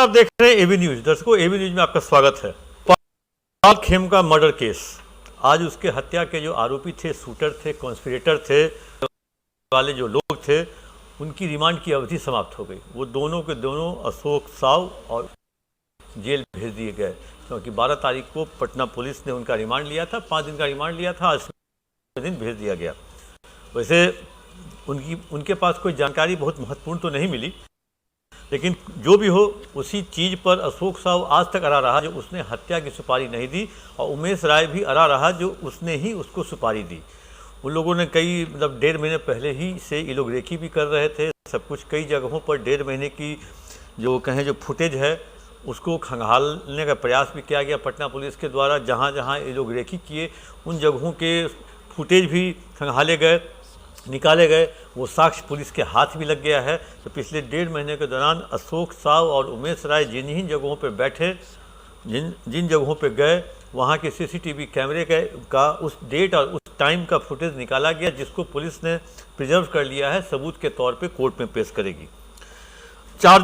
आप देख रहे हैं एबी न्यूज। दर्शकों, एबी न्यूज में आपका स्वागत है। गोपाल खेमका मर्डर केस, आज उसके हत्या के जो आरोपी थे, शूटर थे, कॉन्स्पिरेटर थे, वाले जो लोग थे, उनकी रिमांड की अवधि समाप्त हो गई। वो दोनों के दोनों अशोक साव और जेल भेज दिए गए, क्योंकि 12 तारीख को पटना पुलिस ने उनका रिमांड लिया था, 5 दिन का रिमांड लिया था, आज दिन भेज दिया गया। वैसे उनके पास कोई जानकारी बहुत महत्वपूर्ण तो नहीं मिली, लेकिन जो भी हो, उसी चीज़ पर अशोक साव आज तक अड़ा रहा जो उसने हत्या की सुपारी नहीं दी, और उमेश राय भी अड़ा रहा जो उसने ही उसको सुपारी दी। उन लोगों ने कई 1.5 महीने पहले ही से ये लोग रेकी भी कर रहे थे, सब कुछ कई जगहों पर 1.5 महीने की जो कहें जो फुटेज है उसको खंगालने का प्रयास भी किया गया पटना पुलिस के द्वारा। जहाँ जहाँ ये लोग रेकी किए उन जगहों के फुटेज भी खंगाले गए, निकाले गए, वो साक्ष्य पुलिस के हाथ भी लग गया है। तो पिछले 1.5 महीने के दौरान अशोक साव और उमेश राय जिन जगहों पर बैठे, जिन जगहों पर गए, वहाँ के CCTV कैमरे का उस डेट और उस टाइम का फुटेज निकाला गया, जिसको पुलिस ने प्रिजर्व कर लिया है, सबूत के तौर पे कोर्ट में पेश करेगी। 4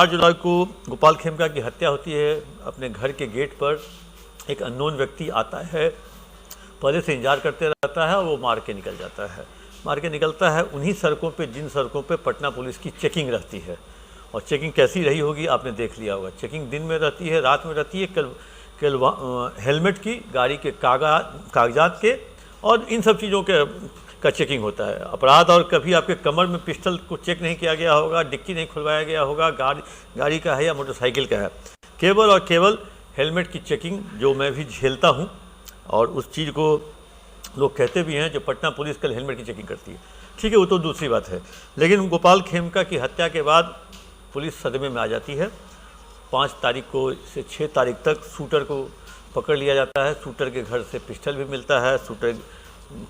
जुलाई को गोपाल खेमका की हत्या होती है। अपने घर के गेट पर एक अननोन व्यक्ति आता है, पहले से इंतजार करते रहता है और वो मार के निकल जाता है। मार के निकलता है उन्हीं सड़कों पे जिन सड़कों पे पटना पुलिस की चेकिंग रहती है। और चेकिंग कैसी रही होगी आपने देख लिया होगा। चेकिंग दिन में रहती है, रात में रहती है। कल हेलमेट की, गाड़ी के कागजात के और इन सब चीज़ों का चेकिंग होता है। अपराध और कभी आपके कमर में पिस्टल को चेक नहीं किया गया होगा, डिक्की नहीं खुलवाया गया होगा, गाड़ी का है या मोटरसाइकिल का है। केवल और केवल हेलमेट की चेकिंग जो मैं भी झेलता हूँ, और उस चीज़ को लोग कहते भी हैं जो पटना पुलिस कल हेलमेट की चेकिंग करती है। ठीक है, वो तो दूसरी बात है। लेकिन गोपाल खेमका की हत्या के बाद पुलिस सदमे में आ जाती है। 5 तारीख को से 6 तारीख तक शूटर को पकड़ लिया जाता है। शूटर के घर से पिस्टल भी मिलता है। शूटर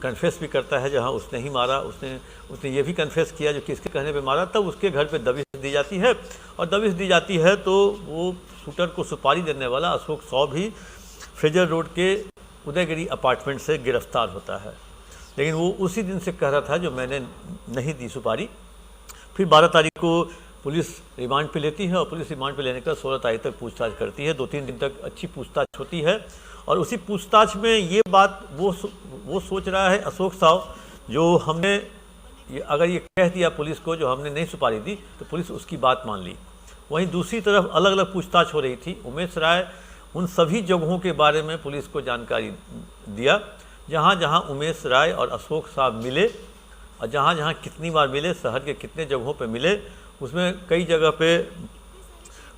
कन्फेस भी करता है, जहां उसने ही मारा। उसने ये भी कन्फेस किया जो किसके कहने पे मारा। तब उसके घर पे दबिश दी जाती है, और दबिश दी जाती है तो वो शूटर को सुपारी देने वाला अशोक साव भी फ्रेजर रोड के उदयगिरी अपार्टमेंट से गिरफ्तार होता है। लेकिन वो उसी दिन से कह रहा था जो मैंने नहीं दी सुपारी। फिर 12 तारीख को पुलिस रिमांड पे लेती है, और पुलिस रिमांड पे लेने का 16 तारीख तक पूछताछ करती है। 2-3 दिन तक अच्छी पूछताछ होती है, और उसी पूछताछ में ये बात वो सोच रहा है अशोक साव, जो हमने अगर ये कह दिया पुलिस को जो हमने नहीं सुपारी दी, तो पुलिस उसकी बात मान ली। वहीं दूसरी तरफ अलग अलग पूछताछ हो रही थी। उमेश राय उन सभी जगहों के बारे में पुलिस को जानकारी दिया, जहाँ जहाँ उमेश राय और अशोक साव मिले, और जहाँ जहाँ कितनी बार मिले, शहर के कितने जगहों पे मिले। उसमें कई जगह पे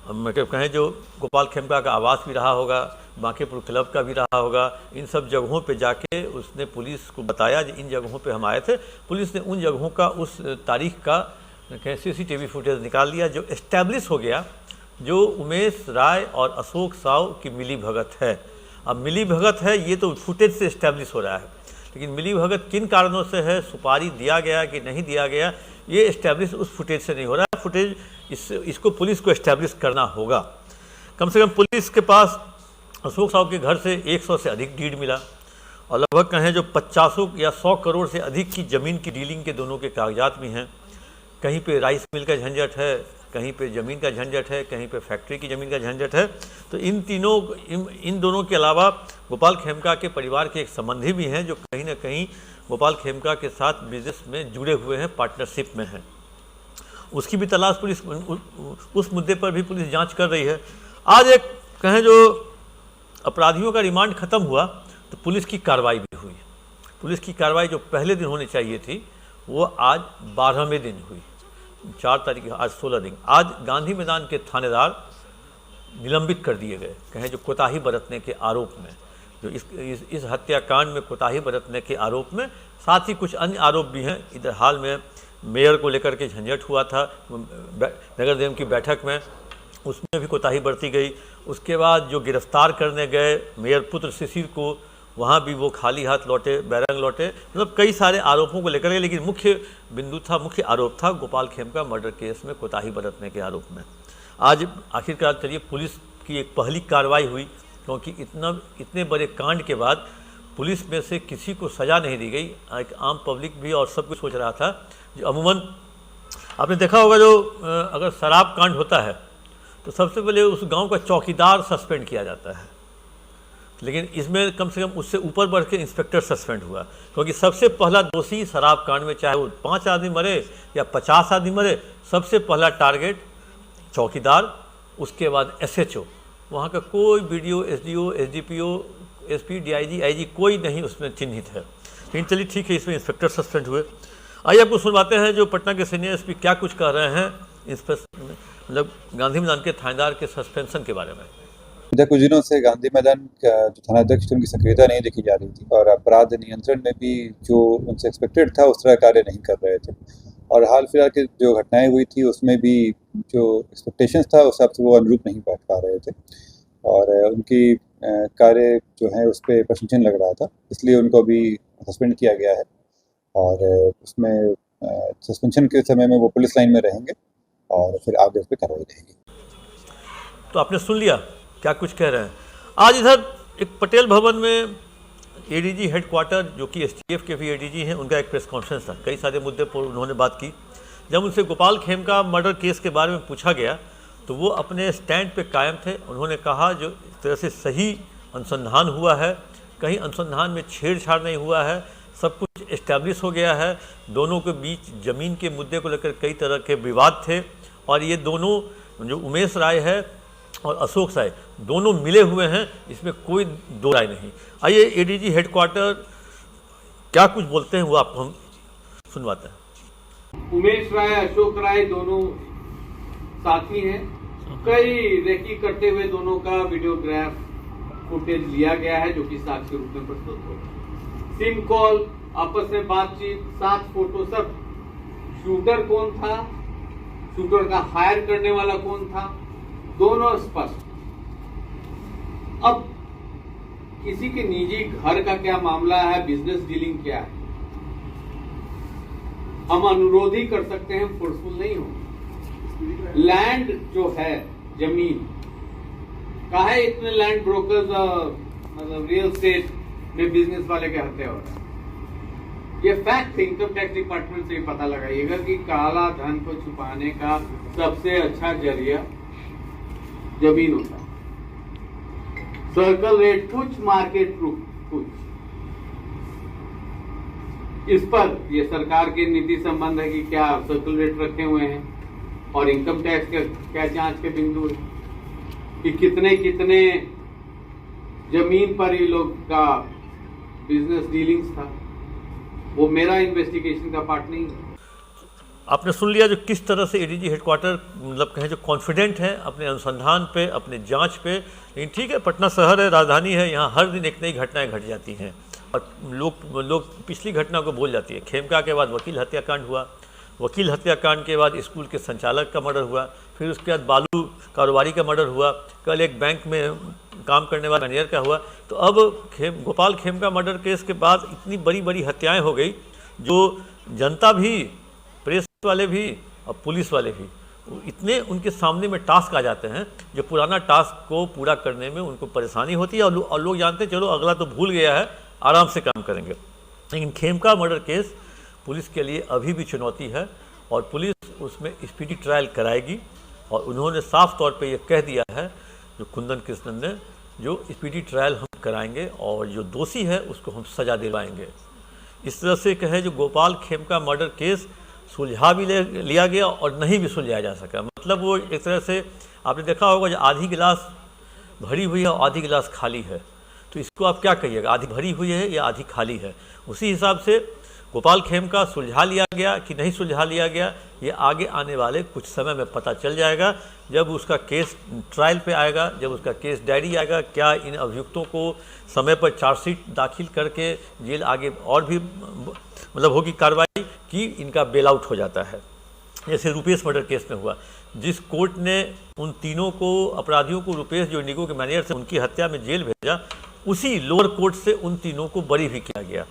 मतलब कहें जो गोपाल खेमका का आवास भी रहा होगा, बांकीपुर क्लब का भी रहा होगा। इन सब जगहों पे जाके उसने पुलिस को बताया कि इन जगहों पे हम आए थे। पुलिस ने उन जगहों का उस तारीख का CCTV फुटेज निकाल लिया, जो एस्टैब्लिश हो गया जो उमेश राय और अशोक साव की मिली भगत है। अब मिली भगत है ये तो फुटेज से एस्टैब्लिश हो रहा है, लेकिन मिली भगत किन कारणों से है, सुपारी दिया गया कि नहीं दिया गया, ये एस्टैब्लिश उस फुटेज से नहीं हो रहा है। फुटेज इसको पुलिस को एस्टैब्लिश करना होगा। कम से कम पुलिस के पास अशोक साव के घर से 100 से अधिक डीड मिला, और लगभग कहें जो 50 या 100 करोड़ से अधिक की ज़मीन की डीलिंग के दोनों के कागजात भी हैं। कहीं पे राइस मिल का झंझट है, कहीं पे ज़मीन का झंझट है, कहीं पे फैक्ट्री की ज़मीन का झंझट है। तो इन दोनों के अलावा गोपाल खेमका के परिवार के एक संबंधी भी हैं जो कहीं ना कहीं गोपाल खेमका के साथ बिजनेस में जुड़े हुए हैं, पार्टनरशिप में हैं। उसकी भी तलाश पुलिस, उस मुद्दे पर भी पुलिस जांच कर रही है। आज एक कहें जो अपराधियों का रिमांड खत्म हुआ, तो पुलिस की कार्रवाई भी हुई। पुलिस की कार्रवाई जो पहले दिन होनी चाहिए थी, वो आज 12वें दिन हुई। 4 तारीख, आज 16 दिन। आज गांधी मैदान के थानेदार निलंबित कर दिए गए, कहें जो कोताही बरतने के आरोप में, जो इस हत्याकांड में कोताही बरतने के आरोप में। साथ ही कुछ अन्य आरोप भी हैं। इधर हाल में मेयर को लेकर के झंझट हुआ था नगर निगम की बैठक में, उसमें भी कोताही बरती गई। उसके बाद जो गिरफ्तार करने गए मेयर पुत्र शिशिर को, वहाँ भी वो खाली हाथ लौटे, बैरंग लौटे। मतलब कई सारे आरोपों को लेकर के, लेकिन मुख्य आरोप था गोपाल खेमका मर्डर केस में कोताही बरतने के आरोप में। आज आखिरकार चलिए पुलिस की एक पहली कार्रवाई हुई, क्योंकि इतने बड़े कांड के बाद पुलिस में से किसी को सज़ा नहीं दी गई। एक आम पब्लिक भी और सब कुछ सोच रहा था जो अमूमन आपने देखा होगा जो अगर शराब कांड होता है तो सबसे पहले उस गांव का चौकीदार सस्पेंड किया जाता है, लेकिन इसमें कम से कम उससे ऊपर बढ़ के इंस्पेक्टर सस्पेंड हुआ, क्योंकि सबसे पहला दोषी शराब कांड में, चाहे वो 5 आदमी मरे या 50 आदमी मरे, सबसे पहला टारगेट चौकीदार, उसके बाद SHO। वहाँ का कोई BDO, SDO, SDPO, SP, DIG, IG कोई नहीं उसमें चिन्हित है। लेकिन चलिए ठीक है, इसमें इंस्पेक्टर सस्पेंड हुए। आइए आपको सुनवाते हैं जो पटना के सीनियर SP क्या कुछ कह रहे हैं मतलब गांधी मैदान के थानेदार के सस्पेंशन के बारे में। पिछले कुछ दिनों से गांधी मैदान का जो थानाध्यक्ष थे उनकी सक्रियता नहीं देखी जा रही थी और अपराध नियंत्रण में भी जो उनसे एक्सपेक्टेड था उस तरह कार्य नहीं कर रहे थे। और हाल फिलहाल की जो घटनाएं हुई थी उसमें भी जो एक्सपेक्टेशंस था उस हिसाब से वो अनुरूप नहीं बैठ पा रहे थे और उनकी कार्य जो है उस पर प्रश्न चिन्ह लग रहा था, इसलिए उनको अभी सस्पेंड किया गया है और उसमें सस्पेंशन के समय में वो पुलिस लाइन में रहेंगे और फिर आगे उस पर कार्रवाई रहेगी। तो आपने सुन लिया क्या कुछ कह रहे हैं। आज इधर एक पटेल भवन में ADG हेडक्वार्टर, जो कि STF के भी ADG हैं, उनका एक प्रेस कॉन्फ्रेंस था। कई सारे मुद्दे पर उन्होंने बात की। जब उनसे गोपाल खेमका मर्डर केस के बारे में पूछा गया तो वो अपने स्टैंड पे कायम थे। उन्होंने कहा जो इस तरह से सही अनुसंधान हुआ है, कहीं अनुसंधान में छेड़छाड़ नहीं हुआ है, सब कुछ एस्टैब्लिश हो गया है। दोनों के बीच ज़मीन के मुद्दे को लेकर कई तरह के विवाद थे और ये दोनों जो उमेश राय है और अशोक राय दोनों मिले हुए हैं, इसमें कोई दो राय नहीं। आइए ADG हेडक्वार्टर क्या कुछ बोलते हैं वो आपको हम सुनवाते हैं। उमेश राय, अशोक राय दोनों साथी हैं। कई रेकी करते हुए दोनों का वीडियोग्राफ फुटेज लिया गया है जो कि साक्ष्य के रूप में प्रस्तुत होगा। सिम कॉल, आपस में बातचीत, साथ फोटो, सब। शूटर कौन था, शूटर का हायर करने वाला कौन था, दोनों स्पष्ट। अब किसी के निजी घर का क्या मामला है, बिजनेस डीलिंग क्या है, हम अनुरोध ही कर सकते हैं, फोर्सफुल नहीं हो। लैंड जो है, जमीन काहे इतने लैंड ब्रोकर्स मतलब रियल एस्टेट में बिजनेस वाले के हत्या हो रहा है, ये फैक्ट इनकम टैक्स डिपार्टमेंट से ही पता लगाइएगा कि काला धन को छुपाने का सबसे अच्छा जरिया जमीन होता है। सर्कल रेट कुछ, मार्केट कुछ, इस पर ये सरकार के नीति संबंध है कि क्या सर्कल रेट रखे हुए हैं और इनकम टैक्स का क्या जांच के बिंदु है कि कितने कितने जमीन पर ये लोग का बिजनेस डीलिंग्स था। वो मेरा इन्वेस्टिगेशन का पार्ट नहीं है। आपने सुन लिया जो किस तरह से ADG हेडक्वार्टर मतलब कहें जो कॉन्फिडेंट हैं अपने अनुसंधान पे, अपने जांच पे। लेकिन ठीक है, पटना शहर है, राजधानी है, यहाँ हर दिन एक नई घटनाएं घट जाती हैं और लोग पिछली घटना को भूल जाती है। खेमका के बाद वकील हत्याकांड हुआ, वकील हत्याकांड के बाद स्कूल के संचालक का मर्डर हुआ, फिर उसके बाद बालू कारोबारी का मर्डर हुआ, कल एक बैंक में काम करने वाला मैनेजर का हुआ। तो अब गोपाल खेमका मर्डर केस के बाद इतनी बड़ी बड़ी हत्याएं हो गई जो जनता भी, प्रेस वाले भी और पुलिस वाले भी इतने उनके सामने में टास्क आ जाते हैं जो पुराना टास्क को पूरा करने में उनको परेशानी होती है और लोग जानते हैं चलो अगला तो भूल गया है, आराम से काम करेंगे। लेकिन खेमका मर्डर केस पुलिस के लिए अभी भी चुनौती है और पुलिस उसमें स्पीडी ट्रायल कराएगी और उन्होंने साफ तौर पे ये कह दिया है जो कुंदन कृष्णन ने, जो स्पीडी ट्रायल हम कराएंगे और जो दोषी है उसको हम सज़ा दिलवाएंगे। इस तरह से कहे जो गोपाल खेमका मर्डर केस सुलझा भी लिया गया और नहीं भी सुलझाया जा सका। मतलब वो एक तरह से आपने देखा होगा जो आधी गिलास भरी हुई है और आधी गिलास खाली है, तो इसको आप क्या कहिएगा, आधी भरी हुई है या आधी खाली है। उसी हिसाब से गोपाल खेमका सुलझा लिया गया कि नहीं सुलझा लिया गया, ये आगे आने वाले कुछ समय में पता चल जाएगा जब उसका केस ट्रायल पे आएगा, जब उसका केस डायरी आएगा। क्या इन अभियुक्तों को समय पर चार्जशीट दाखिल करके जेल आगे और भी मतलब होगी कार्रवाई कि इनका बेल आउट हो जाता है। जैसे रुपेश मर्डर केस में हुआ, जिस कोर्ट ने उन तीनों को अपराधियों को, रुपेश जो इंडिगो के मैनेजर थे, उनकी हत्या में जेल भेजा, उसी लोअर कोर्ट से उन तीनों को बरी भी किया गया।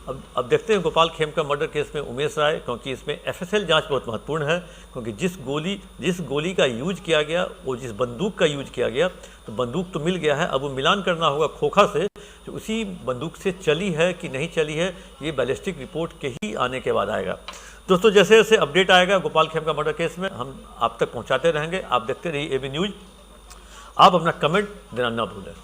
अब देखते हैं गोपाल खेमका मर्डर केस में उमेश राय, क्योंकि इसमें FSL जांच बहुत महत्वपूर्ण है, क्योंकि जिस गोली का यूज किया गया, वो जिस बंदूक का यूज किया गया, तो बंदूक तो मिल गया है, अब वो मिलान करना होगा खोखा से, तो उसी बंदूक से चली है कि नहीं चली है, ये बैलिस्टिक रिपोर्ट के ही आने के बाद आएगा। दोस्तों, जैसे जैसे अपडेट आएगा गोपाल खेमका मर्डर केस में हम आप तक पहुँचाते रहेंगे। आप देखते रहिए AB न्यूज़। आप अपना कमेंट देना ना भूलें।